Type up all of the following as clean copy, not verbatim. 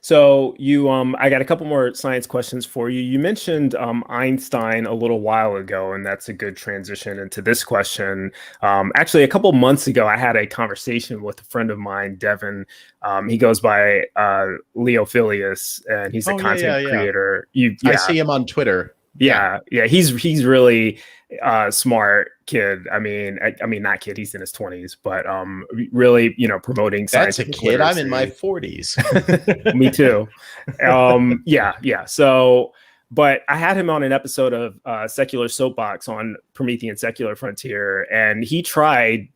So I got a couple more science questions for you. You mentioned Einstein a little while ago, and that's a good transition into this question. Actually, a couple months ago, I had a conversation with a friend of mine, Devin. He goes by Leophilius, and he's a Oh, content yeah. creator. I see him on Twitter. Yeah. He's really smart kid. I mean, not kid. He's in his 20s, but really, promoting That's a scientific kid. I'm in my literacy. 40s. Me too. Yeah. So, but I had him on an episode of Secular Soapbox on Promethean Secular Frontier, and he tried,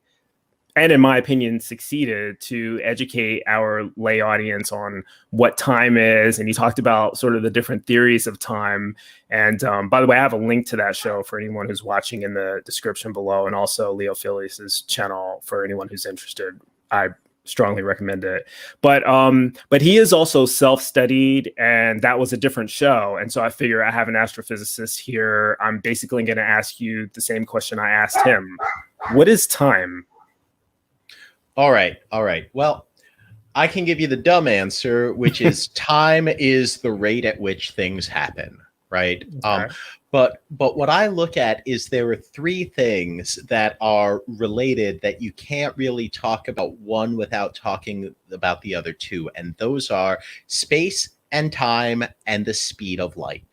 and in my opinion, succeeded to educate our lay audience on what time is. And he talked about sort of the different theories of time. And by the way, I have a link to that show for anyone who's watching in the description below, and also Leo Philius's channel for anyone who's interested. I strongly recommend it. But he is also self-studied, and that was a different show. And so I figure I have an astrophysicist here. I'm basically going to ask you the same question I asked him. What is time? All right. Well, I can give you the dumb answer, which is time is the rate at which things happen, right? Okay. But what I look at is there are three things that are related that you can't really talk about one without talking about the other two, and those are space and time and the speed of light.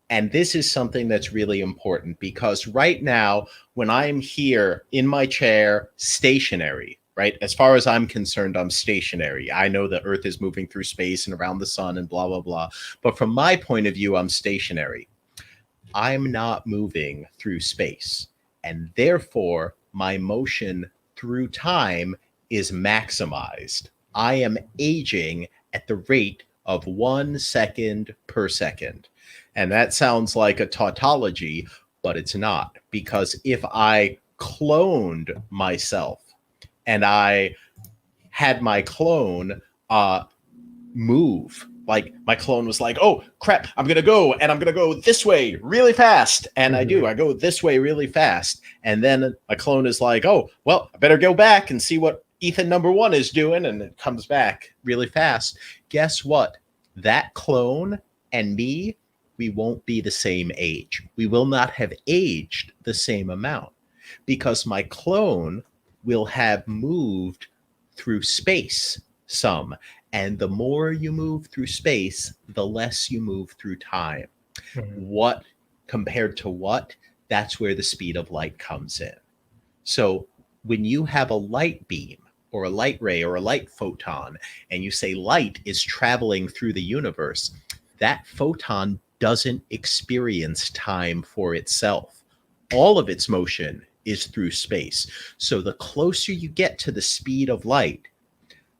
And this is something that's really important because right now, when I'm here in my chair, stationary, right? As far as I'm concerned, I'm stationary. I know the Earth is moving through space and around the sun and blah, blah, blah. But from my point of view, I'm stationary. I'm not moving through space. And therefore, my motion through time is maximized. I am aging at the rate of 1 second per second. And that sounds like a tautology, but it's not. Because if I cloned myself and I had my clone move, like my clone was like, oh, crap, I'm going to go and I'm going to go this way really fast. And I go this way really fast. And then a clone is like, oh, well, I better go back and see what Ethan number one is doing. And it comes back really fast. Guess what? That clone and me, we won't be the same age. We will not have aged the same amount because my clone will have moved through space some. And the more you move through space, the less you move through time. What compared to what? That's where the speed of light comes in. So when you have a light beam or a light ray or a light photon, and you say light is traveling through the universe, that photon doesn't experience time for itself. All of its motion is through space. So the closer you get to the speed of light,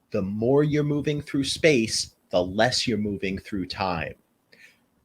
the more you're moving through space, the less you're moving through time.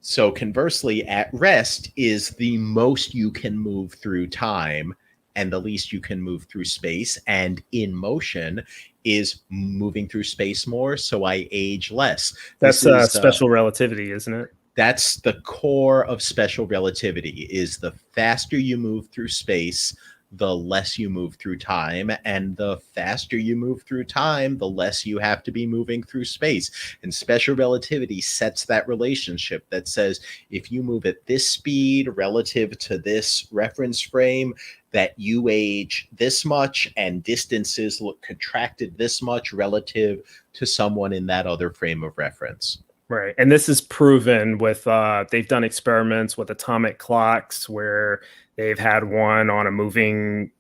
So conversely, at rest is the most you can move through time and the least you can move through space. And in motion is moving through space more, so I age less. That's special relativity, isn't it? That's the core of special relativity, is the faster you move through space, the less you move through time, and the faster you move through time, the less you have to be moving through space. And special relativity sets that relationship that says if you move at this speed relative to this reference frame, that you age this much and distances look contracted this much relative to someone in that other frame of reference. Right. And this is proven with, they've done experiments with atomic clocks where they've had one on a moving,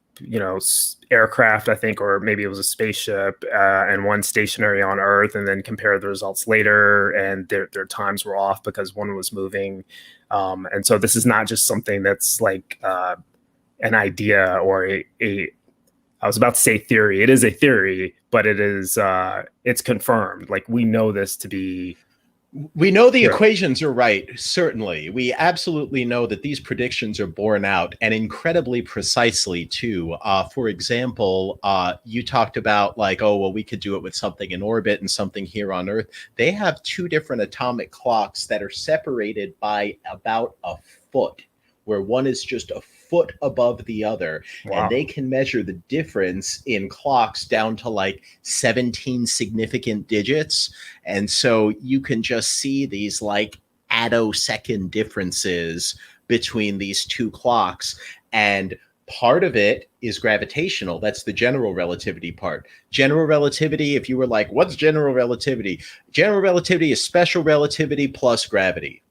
aircraft, I think, or maybe it was a spaceship, and one stationary on Earth, and then compared the results later, and their times were off because one was moving. And so this is not just something that's like an idea or I was about to say theory. It is a theory, but it's confirmed. Like, we know this to be. We know the equations are right, certainly. We absolutely know that these predictions are borne out, and incredibly precisely, too. For example, you talked about like, oh, well, we could do it with something in orbit and something here on Earth. They have two different atomic clocks that are separated by about a foot, where one is just a foot above the other. Wow. And they can measure the difference in clocks down to like 17 significant digits. And so you can just see these like attosecond differences between these two clocks. And part of it is gravitational. That's the general relativity part. General relativity, if you were like, what's general relativity? General relativity is special relativity plus gravity.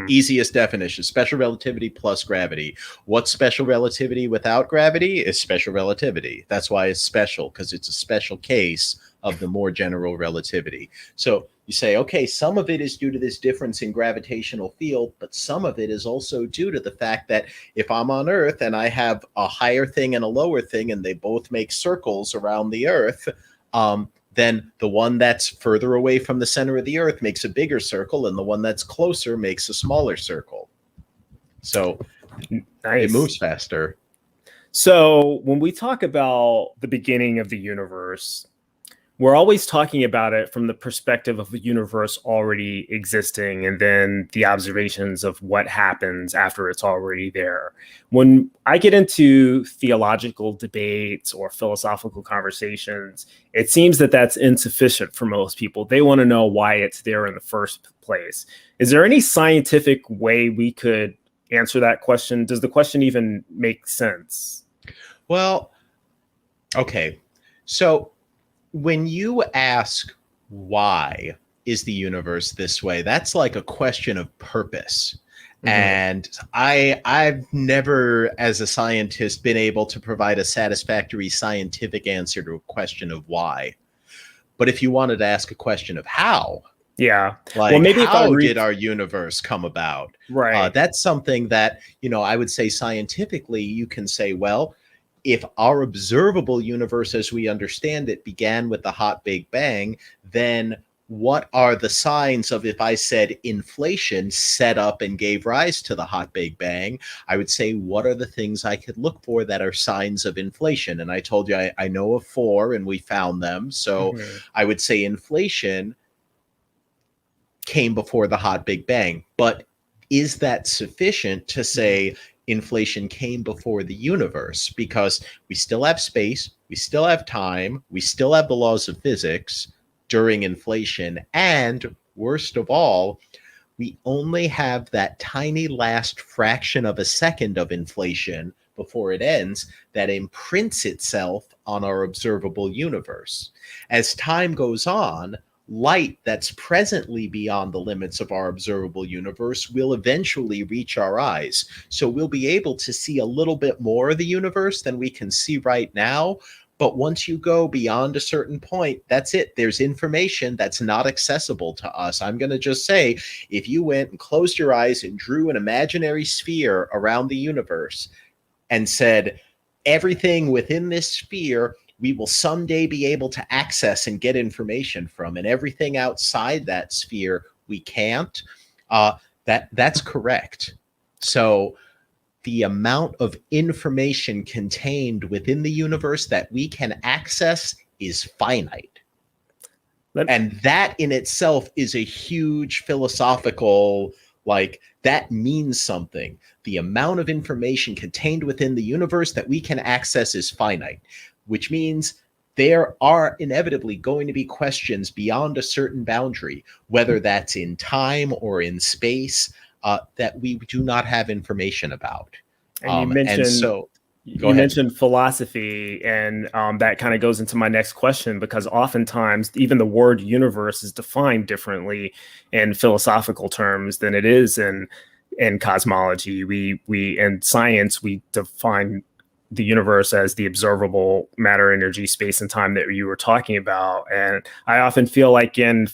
Easiest definition, special relativity plus gravity. What's special relativity without gravity is special relativity. That's why it's special, because it's a special case of the more general relativity. So you say, okay, some of it is due to this difference in gravitational field, but some of it is also due to the fact that if I'm on Earth and I have a higher thing and a lower thing, and they both make circles around the Earth, then the one that's further away from the center of the Earth makes a bigger circle, and the one that's closer makes a smaller circle. So It moves faster. So when we talk about the beginning of the universe, we're always talking about it from the perspective of the universe already existing and then the observations of what happens after it's already there. When I get into theological debates or philosophical conversations, it seems that that's insufficient for most people. They want to know why it's there in the first place. Is there any scientific way we could answer that question? Does the question even make sense? Well, okay. So when you ask why is the universe this way, that's like a question of purpose. And I've never, as a scientist, been able to provide a satisfactory scientific answer to a question of why. But if you wanted to ask a question of how, like, well, maybe how did our universe come about? Right. That's something that, I would say scientifically, you can say, well, if our observable universe as we understand it began with the hot Big Bang, then what are the signs of, if I said inflation set up and gave rise to the hot Big Bang, I would say, what are the things I could look for that are signs of inflation? And I told you I know of 4 and we found them. So I would say inflation came before the hot Big Bang. But is that sufficient to say inflation came before the universe? Because we still have space, we still have time, we still have the laws of physics during inflation, and worst of all, we only have that tiny last fraction of a second of inflation before it ends that imprints itself on our observable universe. As time goes on, light that's presently beyond the limits of our observable universe will eventually reach our eyes. So we'll be able to see a little bit more of the universe than we can see right now. But once you go beyond a certain point, that's it. There's information that's not accessible to us. I'm going to just say, if you went and closed your eyes and drew an imaginary sphere around the universe and said, everything within this sphere we will someday be able to access and get information from, and everything outside that sphere we can't, that's correct. So the amount of information contained within the universe that we can access is finite. And that in itself is a huge philosophical, that means something. The amount of information contained within the universe that we can access is finite, which means there are inevitably going to be questions beyond a certain boundary, whether that's in time or in space, that we do not have information about. And you mentioned philosophy, and that kind of goes into my next question, because oftentimes even the word universe is defined differently in philosophical terms than it is in cosmology. We in science, we define the universe as the observable matter, energy, space, and time that you were talking about. And I often feel like in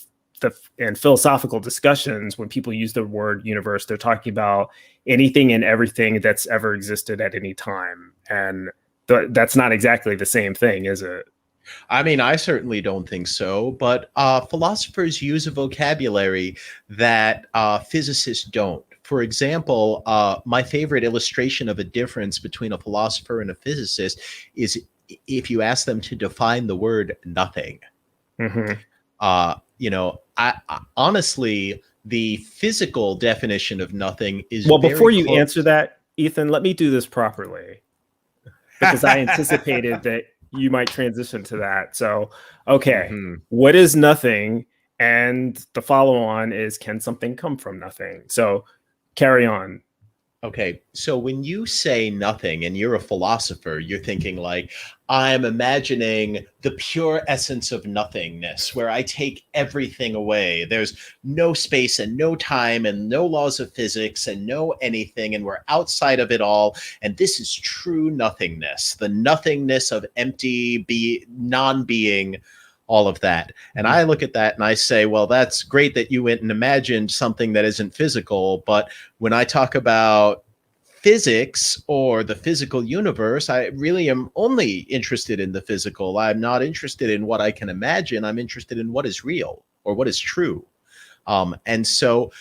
philosophical discussions, when people use the word universe, they're talking about anything and everything that's ever existed at any time. And that's not exactly the same thing, is it? I mean, I certainly don't think so, but philosophers use a vocabulary that physicists don't. For example, my favorite illustration of a difference between a philosopher and a physicist is if you ask them to define the word nothing. I honestly, the physical definition of nothing is before you answer that, Ethan, let me do this properly, because I anticipated that you might transition to that. So, okay, what is nothing? And the follow on is, can something come from nothing? So carry on. Okay, so when you say nothing and you're a philosopher, you're thinking like, I'm imagining the pure essence of nothingness, where I take everything away. There's no space and no time and no laws of physics and no anything, and we're outside of it all. And this is true nothingness, the nothingness of empty, non-being, all of that. And I look at that and I say, well, that's great that you went and imagined something that isn't physical. But when I talk about physics or the physical universe, I really am only interested in the physical. I'm not interested in what I can imagine. I'm interested in what is real or what is true. And so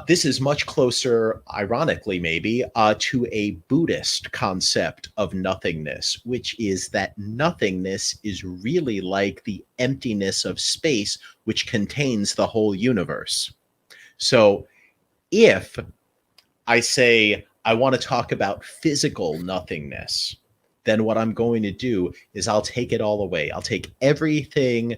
this is much closer, ironically, maybe, to a Buddhist concept of nothingness, which is that nothingness is really like the emptiness of space, which contains the whole universe. So if I say I want to talk about physical nothingness, then what I'm going to do is I'll take it all away. I'll take everything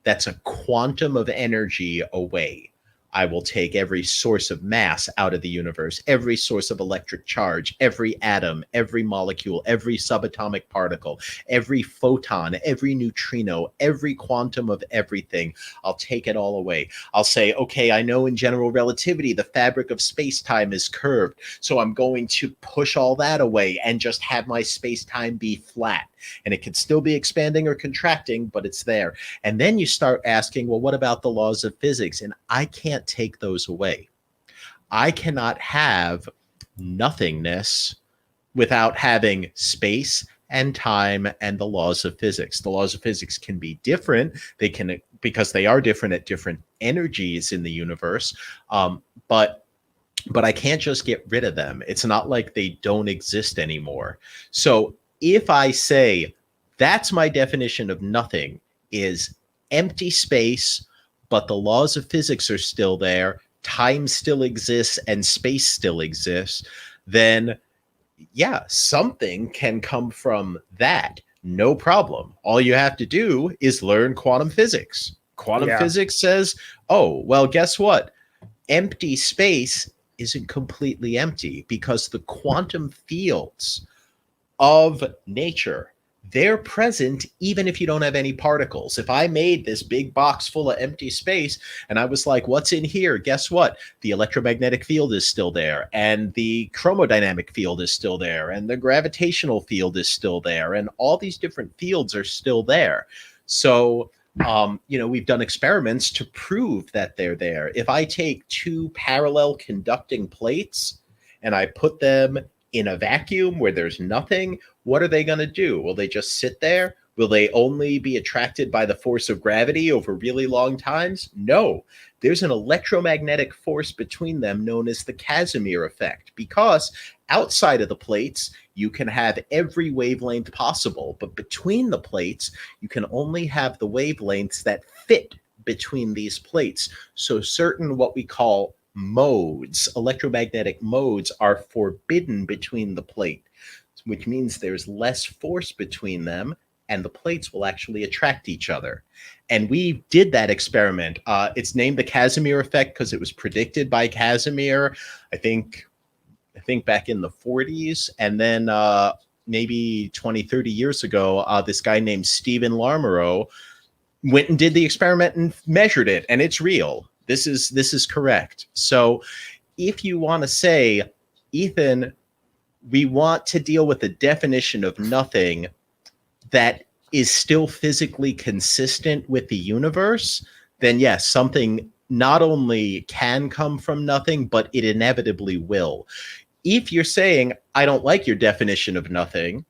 that's a quantum of energy away. I will take every source of mass out of the universe, every source of electric charge, every atom, every molecule, every subatomic particle, every photon, every neutrino, every quantum of everything. I'll take it all away. I'll say, okay, I know in general relativity, the fabric of space-time is curved. So I'm going to push all that away and just have my space-time be flat. And it can still be expanding or contracting, but it's there. And then you start asking, well, what about the laws of physics? And I can't take those away. I cannot have nothingness without having space and time and the laws of physics. The laws of physics can be different. They can, because they are different at different energies in the universe. But I can't just get rid of them. It's not like they don't exist anymore. So if I say that's my definition of nothing, is empty space, but the laws of physics are still there, time still exists, and space still exists, then yeah, something can come from that. No problem. All you have to do is learn quantum physics. Quantum physics says, oh, well, guess what? Empty space isn't completely empty, because the quantum fields of nature, they're present even if you don't have any particles. If I made this big box full of empty space and I was like, what's in here? Guess what? The electromagnetic field is still there, and the chromodynamic field is still there, and the gravitational field is still there, and all these different fields are still there. So we've done experiments to prove that they're there. If I take two parallel conducting plates and I put them in a vacuum where there's nothing, what are they going to do? Will they just sit there? Will they only be attracted by the force of gravity over really long times? No. There's an electromagnetic force between them known as the Casimir effect, because outside of the plates, you can have every wavelength possible, but between the plates, you can only have the wavelengths that fit between these plates. So certain what we call modes, electromagnetic modes, are forbidden between the plate, which means there's less force between them, and the plates will actually attract each other. And we did that experiment. It's named the Casimir effect because it was predicted by Casimir, I think back in the 40s. And then maybe 20, 30 years ago, this guy named Stephen Larmoreau went and did the experiment and measured it, and it's real. This is correct. So if you want to say, Ethan, we want to deal with a definition of nothing that is still physically consistent with the universe, then yes, something not only can come from nothing, but it inevitably will. If you're saying, I don't like your definition of nothing,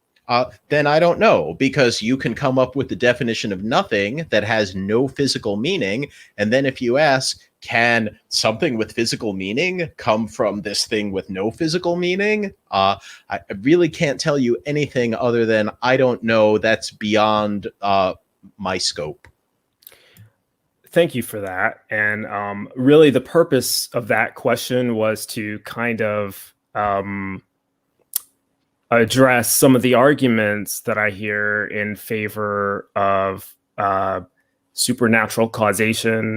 then I don't know, because you can come up with the definition of nothing that has no physical meaning. And then if you ask, can something with physical meaning come from this thing with no physical meaning? I really can't tell you anything other than I don't know. That's beyond my scope. Thank you for that. And really the purpose of that question was to kind of address some of the arguments that I hear in favor of supernatural causation